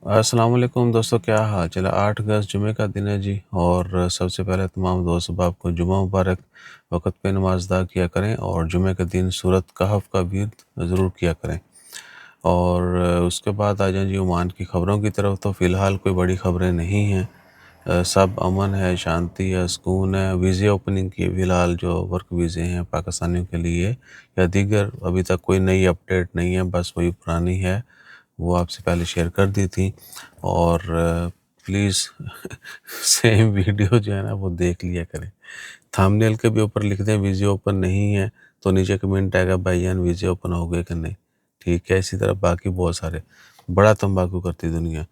السلام علیکم دوستو، کیا حال چل؟ 8 اگست جمعہ کا دن ہے جی، اور سب سے پہلے تمام دوست احباب کو جمعہ مبارک۔ وقت پہ نماز ادا کیا کریں، اور جمعہ کے دن سورۃ کہف کا ورد ضرور کیا کریں۔ اور اس کے بعد آ جائیں جی عمان کی خبروں کی طرف۔ تو فی الحال کوئی بڑی خبریں نہیں ہیں، سب امن ہے، شانتی ہے، سکون ہے۔ ویزے اوپننگ کی فی الحال جو ورک ویزے ہیں پاکستانیوں کے لیے یا دیگر، ابھی تک کوئی نئی اپڈیٹ نہیں ہے، بس وہی پرانی ہے، وہ آپ سے پہلے شیئر کر دی تھی۔ اور پلیز سیم ویڈیو جو ہے نا وہ دیکھ لیا کریں۔ تھامنیل کے بھی اوپر لکھ دیں ویزے اوپن نہیں ہے، تو نیچے کمنٹ آئے گا بھائی جان ویزے اوپن ہو گئے کہ نہیں، ٹھیک ہے۔ اسی طرح باقی بہت سارے، بڑا تمباکو کرتی دنیا۔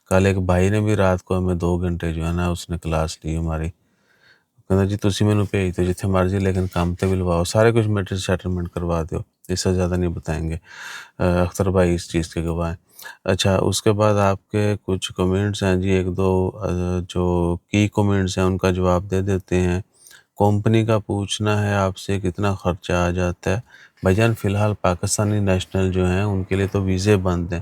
کل ایک بھائی نے بھی رات کو ہمیں 2 گھنٹے جو ہے نا اس نے کلاس لی ہماری، کہنا جی تسی مینوں بھیج دو جتھے مرضی، لیکن کام تے بھی لواؤ، سارے کچھ میٹر سیٹلمنٹ کروا دو، اس سے زیادہ نہیں بتائیں گے۔ اختر بھائی اس چیز کے گواہ ہیں۔ اچھا، اس کے بعد آپ کے کچھ کمنٹس ہیں جی، ایک دو جو کی کمنٹس ہیں ان کا جواب دے دیتے ہیں۔ کمپنی کا پوچھنا ہے آپ سے کتنا خرچہ آ جاتا ہے؟ بھائی جان فی الحال پاکستانی نیشنل جو ہیں ان کے لیے تو ویزے بند ہیں،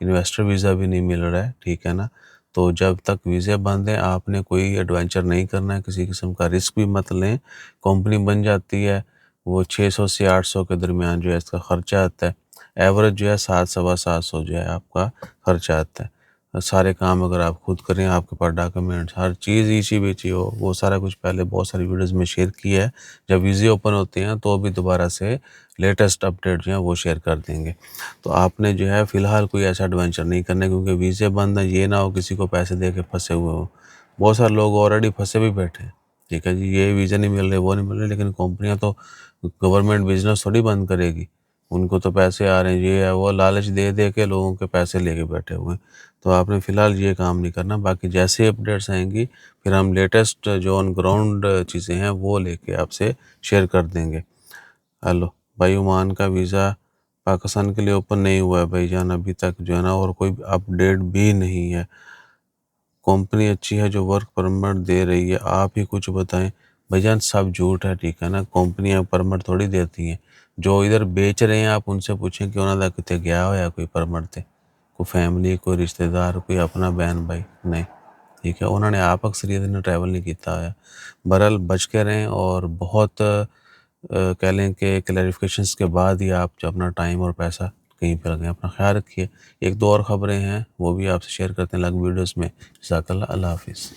انویسٹر ویزا بھی نہیں مل رہا ہے، ٹھیک ہے نا۔ تو جب تک ویزے بند ہیں آپ نے کوئی ایڈونچر نہیں کرنا ہے، کسی قسم کا رسک بھی مت لیں۔ کمپنی بن جاتی ہے، وہ 600 سے 800 کے درمیان جو ہے اس کا خرچہ آتا ہے، ایوریج جو ہے 700 جو ہے آپ کا خرچہ آتا ہے۔ سارے کام اگر آپ خود کریں، آپ کے پاس ڈاکومنٹس ہر چیز ایچی بیچی ہو، وہ سارا کچھ پہلے بہت ساری ویڈیوز میں شیئر کیا ہے۔ جب ویزے اوپن ہوتے ہیں تو بھی دوبارہ سے لیٹسٹ اپڈیٹ جو ہیں وہ شیئر کر دیں گے۔ تو آپ نے جو ہے فی الحال کوئی ایسا ایڈونچر نہیں کرنا، کیونکہ ویزے بند ہیں، یہ نہ ہو کسی کو پیسے دے کے پھنسے ہوئے ہوں۔ بہت سارے لوگ آلریڈی پھنسے بھی بیٹھے ہیں، ٹھیک ہے جی، یہ ویزے نہیں مل رہے، وہ نہیں مل رہے، لیکن کمپنیاں تو گورنمنٹ بزنس تھوڑی بند کرے گی، ان کو تو پیسے آ رہے ہیں، یہ ہے وہ لالچ دے دے کے لوگوں کے پیسے لے کے بیٹھے ہوئے ہیں۔ تو آپ نے فی الحال یہ کام نہیں کرنا، باقی جیسے اپڈیٹس آئیں گی پھر ہم لیٹسٹ جو آن گراؤنڈ چیزیں ہیں وہ لے کے آپ سے شیئر کر دیں گے۔ ہلو بھائی، عمان کا ویزا پاکستان کے لیے اوپن نہیں ہوا ہے بھائی جان ابھی تک جو ہے نا، اور کوئی اپڈیٹ بھی نہیں ہے۔ کمپنی اچھی ہے جو ورک پرمٹ دے رہی ہے، آپ ہی کچھ بتائیں۔ بھائی جان سب جھوٹ ہے، ٹھیک ہے نا، کمپنیاں پرمٹ تھوڑی دیتی ہیں۔ جو ادھر بیچ رہے ہیں آپ ان سے پوچھیں کہ انہوں نے کتے گیا ہوا کوئی پرمٹ تے، کوئی فیملی، کوئی رشتہ دار، کوئی اپنا بہن بھائی نہیں، ٹھیک ہے، انہوں نے آپ اکثریت نے ٹریول نہیں کیتا ہے۔ برحال بچ کے رہیں، اور بہت کہہ لیں کہ کلیریفیکیشنز کے بعد ہی آپ جو اپنا ٹائم اور پیسہ کہیں پہ لگیں۔ اپنا خیال رکھیے۔ ایک دو اور خبریں ہیں وہ بھی آپ سے شیئر کرتے ہیں الگ ویڈیوز میں۔ جزاک اللہ، اللہ حافظ۔